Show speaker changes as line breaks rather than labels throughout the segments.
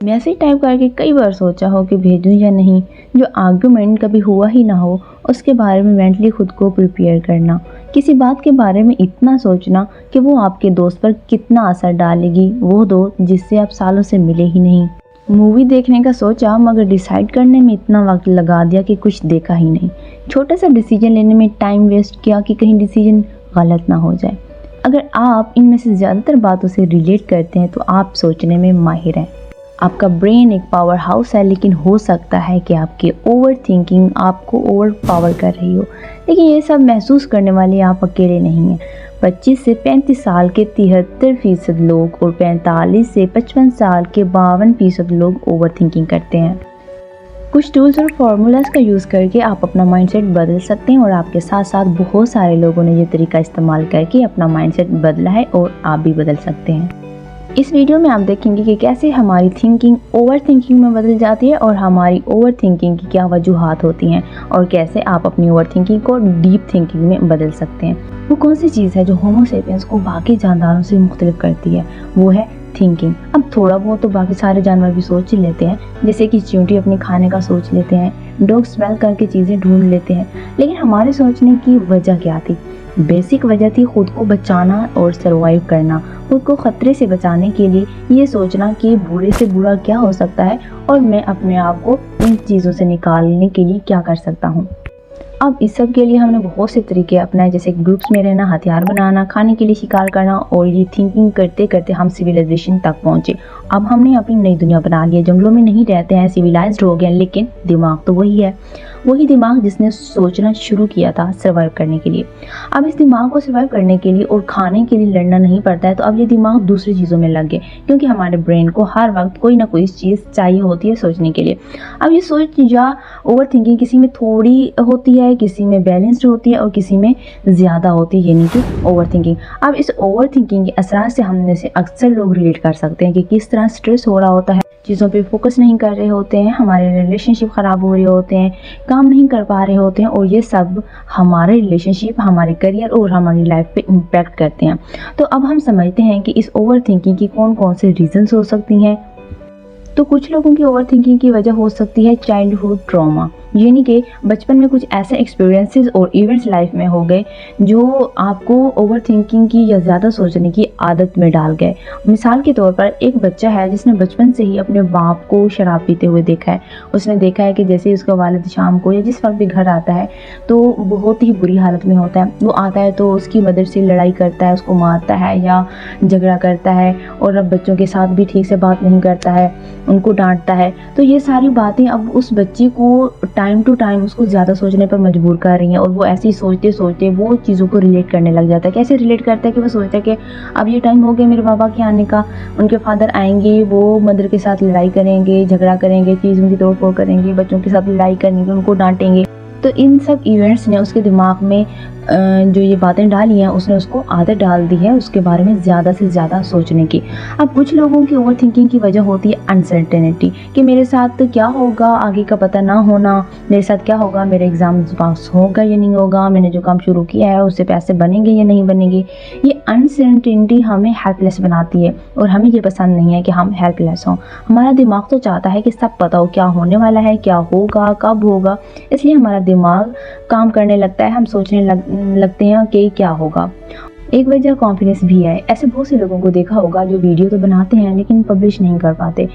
Message type करके कई बार सोचा हो कि भेजूं या नहीं, जो आर्गुमेंट कभी हुआ ही ना हो उसके बारे में मेंटली खुद को प्रिपेयर करना, किसी बात के बारे में इतना सोचना कि वो आपके दोस्त पर कितना असर डालेगी, वो दोस्त जिससे आप सालों से मिले ही नहीं। मूवी देखने का सोचा मगर डिसाइड करने में इतना वक्त लगा दिया कि कुछ देखा ही नहीं। छोटा सा डिसीजन लेने में टाइम वेस्ट किया कि कहीं डिसीजन गलत ना हो जाए। अगर आप इनमें से ज़्यादातर बातों से रिलेट करते हैं तो आप सोचने में माहिर हैं। आपका ब्रेन एक पावर हाउस है, लेकिन हो सकता है कि आपकी ओवर थिंकिंग आपको ओवर पावर कर रही हो। लेकिन ये सब महसूस करने वाले आप अकेले नहीं हैं। 25 से 35 साल के 73% लोग और 45 से 55 साल के 52% लोग ओवर थिंकिंग करते हैं। कुछ टूल्स और फार्मूलाज का यूज़ करके आप अपना माइंडसेट बदल सकते हैं और आपके साथ साथ बहुत सारे लोगों ने ये तरीका इस्तेमाल करके अपना माइंडसेट बदला है और आप भी बदल सकते हैं। इस वीडियो में आप देखेंगे कि कैसे हमारी थिंकिंग ओवर थिंकिंग में बदल जाती है और हमारी ओवर थिंकिंग की क्या वजूहात होती हैं और कैसे आप अपनी ओवर थिंकिंग को डीप थिंकिंग में बदल सकते हैं। वो कौन सी चीज़ है जो होमो सेपियंस को बाकी जानदारों से मुख्तलिफ करती है, वो है थिंकिंग। अब थोड़ा बहुत तो बाकी सारे जानवर भी सोच ही लेते हैं, जैसे कि चींटी अपने खाने का सोच लेते हैं, डॉग स्मेल करके चीज़ें ढूंढ लेते हैं। लेकिन हमारे सोचने की वजह क्या थी? बेसिक वजह थी खुद को बचाना और सरवाइव करना, खुद को खतरे से बचाने के लिए ये सोचना कि बुरे से बुरा क्या हो सकता है और मैं अपने आप को इन चीज़ों से निकालने के लिए क्या कर सकता हूँ। अब इस सब के लिए हमने बहुत से तरीके अपनाए, जैसे ग्रुप्स में रहना, हथियार बनाना, खाने के लिए शिकार करना, और ये थिंकिंग करते करते हम सिविलाइजेशन तक पहुँचे। अब हमने अपनी नई दुनिया बना ली है, जंगलों में नहीं रहते हैं, सिविलाइज्ड हो गए, लेकिन दिमाग तो वही है, वही दिमाग जिसने सोचना शुरू किया था सर्वाइव करने के लिए। अब इस दिमाग को सर्वाइव करने के लिए और खाने के लिए लड़ना नहीं पड़ता है, तो अब ये दिमाग दूसरी चीज़ों में लग गए, क्योंकि हमारे ब्रेन को हर वक्त कोई ना कोई चीज़ चाहिए होती है सोचने के लिए। अब ये सोच या ओवर थिंकिंग किसी में थोड़ी होती है, किसी में बैलेंस्ड होती है और किसी में ज़्यादा होती है, यानी कि ओवर थिंकिंग। अब इस ओवर थिंकिंग के असर से हमने से अक्सर लोग रिलेट कर सकते हैं कि किस तरह स्ट्रेस हो रहा होता है, चीज़ों पे फोकस नहीं कर रहे होते हैं, हमारे रिलेशनशिप ख़राब हो रहे होते हैं, काम नहीं कर पा रहे होते हैं, और ये सब हमारे रिलेशनशिप, हमारे करियर और हमारी लाइफ पे इम्पैक्ट करते हैं। तो अब हम समझते हैं कि इस ओवर थिंकिंग की कौन कौन से रीजंस हो सकती हैं। तो कुछ लोगों की ओवर थिंकिंग की वजह हो सकती है चाइल्डहुड ट्रॉमा, यानी कि बचपन में कुछ ऐसे एक्सपीरियंसेस और इवेंट्स लाइफ में हो गए जो आपको ओवर थिंकिंग की या ज़्यादा सोचने की आदत में डाल गए। मिसाल के तौर पर एक बच्चा है जिसने बचपन से ही अपने बाप को शराब पीते हुए देखा है। उसने देखा है कि जैसे उसका वालिद शाम को या जिस वक्त भी घर आता है तो बहुत ही बुरी हालत में होता है। वो आता है तो उसकी मदर से लड़ाई करता है, उसको मारता है या झगड़ा करता है, और अब बच्चों के साथ भी ठीक से बात नहीं करता है, उनको डांटता है। तो ये सारी बातें अब उस बच्चे को टाइम टू टाइम उसको ज़्यादा सोचने पर मजबूर कर रही हैं, और वो ऐसे ही सोचते सोचते वो चीज़ों को रिलेट करने लग जाता है। कैसे रिलेट करता है कि वो सोचता है कि अब ये टाइम हो गया मेरे पापा के आने का, उनके फादर आएंगे, वो मदर के साथ लड़ाई करेंगे, झगड़ा करेंगे, चीज़ों की तोड़ फोड़ करेंगे, बच्चों के साथ लड़ाई करेंगे, उनको डांटेंगे। तो इन सब इवेंट्स ने उसके दिमाग में जो ये बातें डाली हैं, उसने उसको आदत डाल दी है उसके बारे में ज़्यादा से ज़्यादा सोचने की। अब कुछ लोगों की ओवर थिंकिंग की वजह होती है अनसर्टेनिटी, कि मेरे साथ क्या होगा, आगे का पता ना होना, मेरे साथ क्या होगा, मेरे एग्ज़ाम पास होगा या नहीं होगा, मैंने जो काम शुरू किया है उससे पैसे बनेंगे या नहीं बनेंगे। ये अनसर्टेनिटी हमें हेल्पलेस बनाती है, और हमें ये पसंद नहीं है कि हम हेल्पलेस हों। हमारा दिमाग तो चाहता है कि सब पता हो, क्या होने वाला है, क्या होगा, कब होगा, इसलिए हमारा दिमाग काम करने लगता है, हम सोचने लगते हैं कि क्या होगा। एक वजह कॉन्फिडेंस भी है। ऐसे बहुत से लोगों को देखा होगा जो वीडियो तो बनाते हैं लेकिन पब्लिश नहीं कर पाते।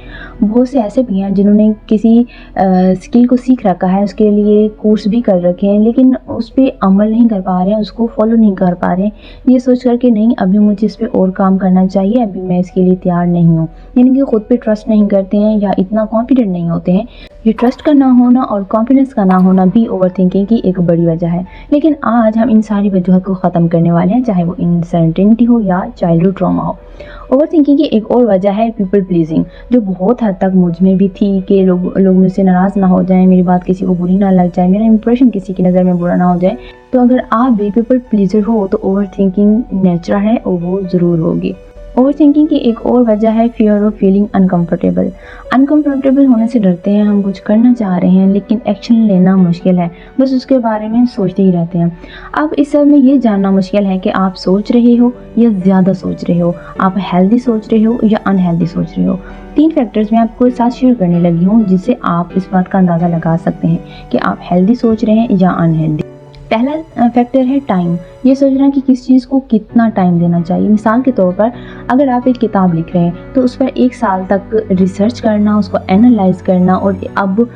बहुत से ऐसे भी हैं जिन्होंने किसी स्किल को सीख रखा है, उसके लिए कोर्स भी कर रखे हैं, लेकिन उस पर अमल नहीं कर पा रहे हैं, उसको फॉलो नहीं कर पा रहे हैं, ये सोच कर के नहीं अभी मुझे इस पर और काम करना चाहिए, अभी मैं इसके लिए तैयार नहीं हूँ। यानी कि खुद पे ट्रस्ट नहीं करते हैं या इतना कॉन्फिडेंट नहीं होते हैं। ये ट्रस्ट का ना होना और कॉन्फिडेंस का ना होना भी ओवर थिंकिंग की एक बड़ी वजह है। लेकिन आज हम इन सारी वजूहत को ख़त्म करने वाले हैं, चाहे वो अनसर्टेनिटी हो या चाइल्डहुड ट्रॉमा हो। ओवर थिंकिंग की एक और वजह है पीपल प्लीजिंग, जो बहुत हद तक मुझ में भी थी कि लोग मुझसे नाराज़ ना हो जाएं, मेरी बात किसी को बुरी ना लग जाए, मेरा इंप्रेशन किसी की नज़र में बुरा ना हो जाए। तो अगर आप भी पीपल प्लीजर हो तो ओवर थिंकिंग नेचुरल है और वो ज़रूर होगी। ओवर थिंकिंग की एक और वजह है fear of feeling uncomfortable. Uncomfortable होने से डरते हैं, हम कुछ करना चाह रहे हैं लेकिन एक्शन लेना मुश्किल है, बस उसके बारे में सोचते ही रहते हैं। अब इस सब में ये जानना मुश्किल है कि आप सोच रहे हो या ज़्यादा सोच रहे हो, आप हेल्दी सोच रहे हो या अनहेल्दी सोच रहे हो। 3 फैक्टर्स मैं आपको साथ शेयर करने लगी हूँ जिससे आप इस बात का अंदाज़ा लगा सकते हैं कि आप हेल्दी सोच रहे हैं या अनहेल्दी। पहला फैक्टर है टाइम। ये सोचना कि किस चीज़ को कितना टाइम देना चाहिए। मिसाल के तौर पर अगर आप एक किताब लिख रहे हैं तो उस पर 1 साल तक रिसर्च करना, उसको एनालाइज करना और अब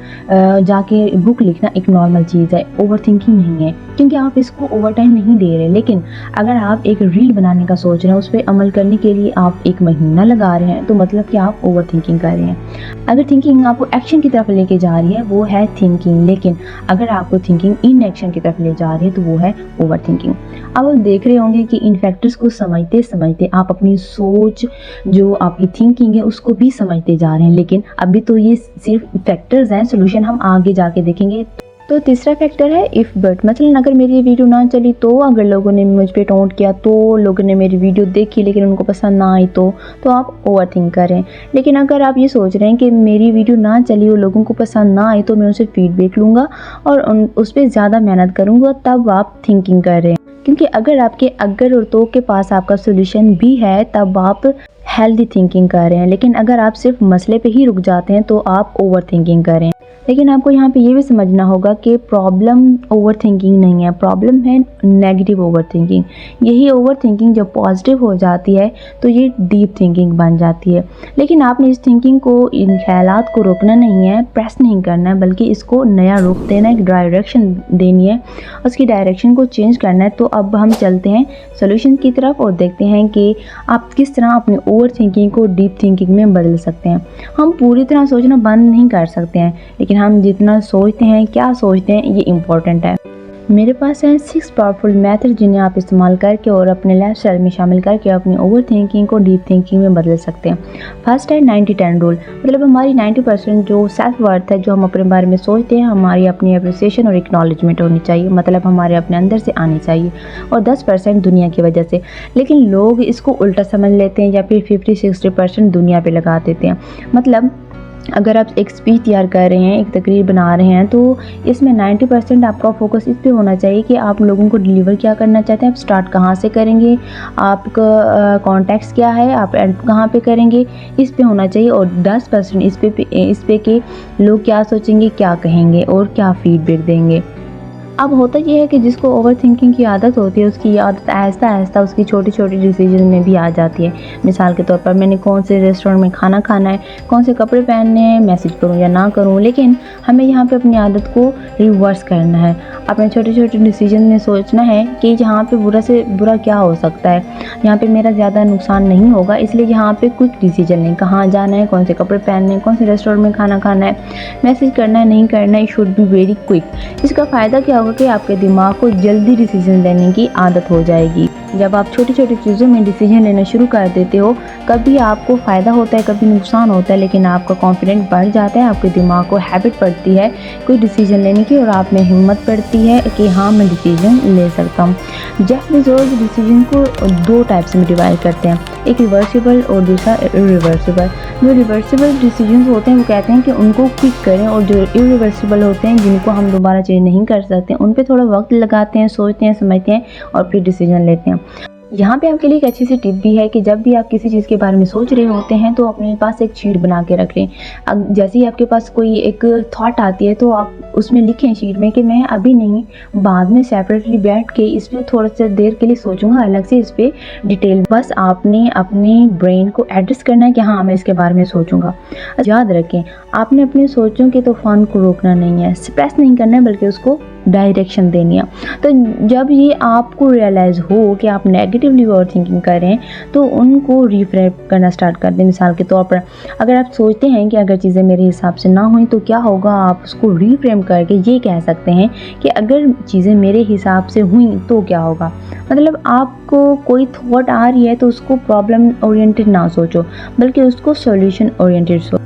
जाके बुक लिखना एक नॉर्मल चीज़ है, ओवर थिंकिंग नहीं है, क्योंकि आप इसको ओवर टाइम नहीं दे रहे। लेकिन अगर आप एक रील बनाने का सोच रहे हैं, उस पर अमल करने के लिए आप 1 महीना लगा रहे हैं, तो मतलब कि आप ओवर थिंकिंग कर रहे हैं। अगर थिंकिंग आपको एक्शन की तरफ लेके जा रही है वो है थिंकिंग, लेकिन अगर आपको थिंकिंग इन एक्शन की तरफ ले जा रही है तो वो है ओवर थिंकिंग। अब आप देख रहे होंगे कि इन फैक्टर्स को समझते समझते आप अपनी सोच, जो आपकी थिंकिंग है, उसको भी समझते जा रहे हैं। लेकिन अभी तो ये सिर्फ फैक्टर्स हैं, सोल्यूशन हम आगे जाके देखेंगे। तो तीसरा फैक्टर है इफ़ बट। मतलब अगर मेरी वीडियो ना चली तो, अगर लोगों ने मुझ पे टोंट किया तो, लोगों ने मेरी वीडियो देखी लेकिन उनको पसंद ना आई तो आप ओवर थिंक करें। लेकिन अगर आप ये सोच रहे हैं कि मेरी वीडियो ना चली और लोगों को पसंद ना आई तो मैं उसे फीडबैक लूँगा और उस पर ज़्यादा मेहनत करूँगा, तब आप थिंकिंग कर रहे हैं। क्योंकि अगर आपके अगर और तो के पास आपका सोल्यूशन भी है तब आप हेल्दी थिंकिंग कर रहे हैं। लेकिन अगर आप सिर्फ मसले पे ही रुक जाते हैं तो आप ओवर थिंकिंग कर रहे हैं। लेकिन आपको यहाँ पे ये भी समझना होगा कि प्रॉब्लम ओवर थिंकिंग नहीं है, प्रॉब्लम है नेगेटिव ओवर थिंकिंग। यही ओवर थिंकिंग जब पॉजिटिव हो जाती है तो ये डीप थिंकिंग बन जाती है। लेकिन आपने इस थिंकिंग को, इन ख्यालात को रोकना नहीं है, प्रेस नहीं करना है, बल्कि इसको नया रुख देना, एक डायरेक्शन देनी है, उसकी डायरेक्शन को चेंज करना है। तो अब हम चलते हैं सोल्यूशन की तरफ और देखते हैं कि आप किस तरह अपनी ओवर थिंकिंग को डीप थिंकिंग में बदल सकते हैं। हम पूरी तरह सोचना बंद नहीं कर सकते हैं, लेकिन हम जितना सोचते हैं, क्या सोचते हैं, ये इम्पोर्टेंट है। मेरे पास हैं 6 पावरफुल मेथड जिन्हें आप इस्तेमाल करके और अपने लाइफस्टाइल में शामिल करके अपनी ओवर थिंकिंग को डीप थिंकिंग में बदल सकते हैं। फर्स्ट है 90-10 रूल। मतलब हमारी 90% जो सेल्फ वर्थ है, जो हम अपने बारे में सोचते हैं, हमारी अपनी अप्रिसिएशन और एक्नॉलेजमेंट होनी चाहिए, मतलब हमारे अपने अंदर से आनी चाहिए, और 10% दुनिया की वजह से। लेकिन लोग इसको उल्टा समझ लेते हैं या फिर 50-60% दुनिया पे लगा देते हैं। मतलब अगर आप एक स्पीच तैयार कर रहे हैं, एक तकरीर बना रहे हैं, तो इसमें 90% आपका फोकस इस पे होना चाहिए कि आप लोगों को डिलीवर क्या करना चाहते हैं, आप स्टार्ट कहाँ से करेंगे, आपका कॉन्टेक्स्ट क्या है, आप एंड कहाँ पे करेंगे, इस पे होना चाहिए। और 10% इस पे कि लोग क्या सोचेंगे, क्या कहेंगे और क्या फीडबैक देंगे। अब होता यह है कि जिसको ओवर थिंकिंग की आदत होती है, उसकी आदत आहिस्ता आहिस्ता उसकी छोटी छोटी डिसीजन में भी आ जाती है। मिसाल के तौर पर मैंने कौन से रेस्टोरेंट में खाना खाना है, कौन से कपड़े पहनने हैं, मैसेज करूं या ना करूं। लेकिन हमें यहाँ पे अपनी आदत को रिवर्स करना है, अपने छोटे छोटे डिसीजन में सोचना है कि यहाँ पे बुरा से बुरा क्या हो सकता है, यहाँ पे मेरा ज़्यादा नुकसान नहीं होगा, इसलिए यहाँ पे क्विक डिसीजन लें, कहाँ जाना है, कौन से कपड़े पहनने हैं, कौन से रेस्टोरेंट में खाना खाना है, मैसेज करना है नहीं करना है, it should be very quick. इसका फ़ायदा क्या होगा कि आपके दिमाग को जल्दी डिसीजन लेने की आदत हो जाएगी। जब आप छोटी छोटी चीज़ों में डिसीजन लेना शुरू कर देते हो, कभी आपको फ़ायदा होता है, कभी नुकसान होता है, लेकिन आपका कॉन्फिडेंस बढ़ जाता है, आपके दिमाग को हैबिट पड़ती है कोई डिसीजन लेने की और आप में हिम्मत पड़ती है कि हाँ मैं डिसीजन ले सकता हूँ। जेफ बेज़ोस डिसीजन को 2 टाइप्स में डिवाइड करते हैं, एक रिवर्सिबल और दूसरा इरिवर्सिबल। जो रिवर्सिबल डिसीजन होते हैं वो कहते हैं कि उनको क्विक करें, और जो इरिवर्सिबल होते हैं, जिनको हम दोबारा चेंज नहीं कर सकते, उन पे थोड़ा वक्त लगाते हैं, सोचते हैं, समझते हैं और फिर डिसीजन लेते हैं। यहाँ पे आपके लिए एक अच्छी सी टिप भी है कि जब भी आप किसी चीज़ के बारे में सोच रहे होते हैं तो अपने पास एक शीट बना के रख लें। अब जैसे ही आपके पास कोई एक थॉट आती है तो आप उसमें लिखें शीट में कि मैं अभी नहीं, बाद में सेपरेटली बैठ के इस पर थोड़ा सा देर के लिए सोचूंगा, अलग से इस पर डिटेल। बस आपने अपने ब्रेन को एड्रेस करना है कि हाँ मैं इसके बारे में सोचूंगा। याद रखें, आपने अपने सोचों के तूफान को रोकना नहीं है, सप्रेस नहीं करना है, बल्कि उसको डायरेक्शन देनी है। तो जब ये आपको रियलाइज़ हो कि आप नेगेटिवली ओवर थिंकिंग कर रहे हैं तो उनको रिफ्रेम करना स्टार्ट कर दें। मिसाल के तौर पर अगर आप सोचते हैं कि अगर चीज़ें मेरे हिसाब से ना हुई तो क्या होगा, आप उसको रिफ्रेम करके ये कह सकते हैं कि अगर चीज़ें मेरे हिसाब से हुई तो क्या होगा। मतलब आपको कोई थॉट आ रही है तो उसको प्रॉब्लम ओरिएंटेड ना सोचो, बल्कि उसको सॉल्यूशन ओरिएंटेड सोचो।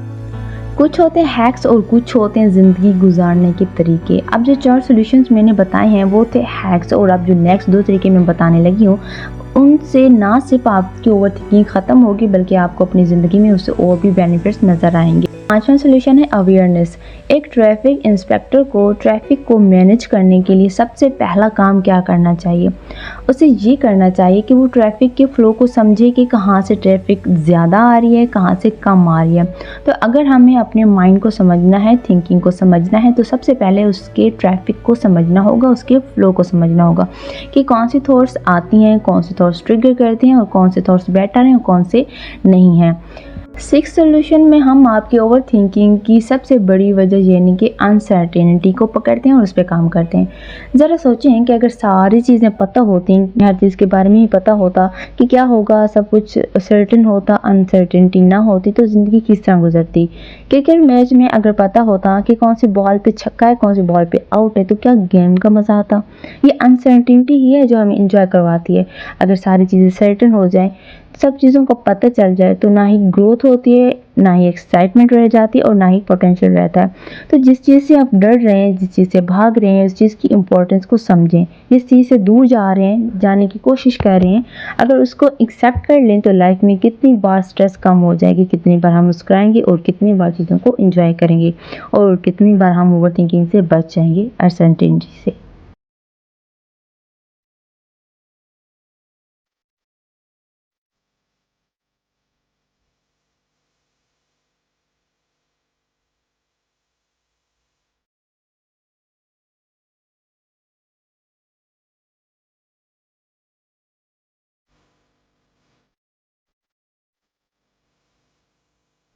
कुछ होते हैं हैक्स और कुछ होते हैं ज़िंदगी गुजारने के तरीके। अब जो 4 सॉल्यूशंस मैंने बताए हैं वो थे हैक्स, और अब जो नेक्स्ट 2 तरीके मैं बताने लगी हूँ उनसे ना सिर्फ आपकी ओवर थिंकिंग ख़त्म होगी बल्कि आपको अपनी ज़िंदगी में उससे और भी बेनिफिट्स नज़र आएंगे। पांचवा सोल्यूशन है अवेयरनेस। एक ट्रैफिक इंस्पेक्टर को ट्रैफिक को मैनेज करने के लिए सबसे पहला काम क्या करना चाहिए? उसे ये करना चाहिए कि वो ट्रैफिक के फ़्लो को समझे कि कहाँ से ट्रैफिक ज़्यादा आ रही है, कहाँ से कम आ रही है। तो अगर हमें अपने माइंड को समझना है, थिंकिंग को समझना है, तो सबसे पहले उसके ट्रैफिक को समझना होगा, उसके फ़्लो को समझना होगा कि कौन सी थॉट्स आती हैं, कौन सी थॉट्स ट्रिगर करती हैं और कौन से थॉट्स बेटर हैं और कौन से नहीं हैं। सिक्स सोल्यूशन में हम आपकी ओवर थिंकिंग की सबसे बड़ी वजह यानी कि अनसर्टेनिटी को पकड़ते हैं और उस पर काम करते हैं। ज़रा सोचें कि अगर सारी चीज़ें पता होती, हर चीज़ के बारे में ही पता होता कि क्या होगा, सब कुछ सर्टेन होता, अनसर्टेनिटी ना होती, तो ज़िंदगी किस तरह गुजरती। क्रिकेट मैच में अगर पता होता कि कौन सी बॉल पे छक्का है, कौन सी बॉल पे आउट है, तो क्या गेम का मज़ा आता। ये अनसर्टेनिटी ही है जो हमें इंजॉय करवाती है। अगर सारी चीज़ें सर्टेन हो जाए, सब चीज़ों का पता चल जाए, तो ना ही ग्रोथ होती है, ना ही एक्साइटमेंट रह जाती है और ना ही पोटेंशियल रहता है। तो जिस चीज़ से आप डर रहे हैं, जिस चीज़ से भाग रहे हैं, उस चीज़ की इम्पोर्टेंस को समझें। जिस चीज़ से दूर जा रहे हैं, जाने की कोशिश कर रहे हैं, अगर उसको एक्सेप्ट कर लें तो लाइफ में कितनी बार स्ट्रेस कम हो जाएगी, कितनी बार हम मुस्कुराएंगे और कितनी बार चीज़ों को इंजॉय करेंगे और कितनी बार हम ओवर थिंकिंग से बच जाएंगे, अनसर्टेनिटी से।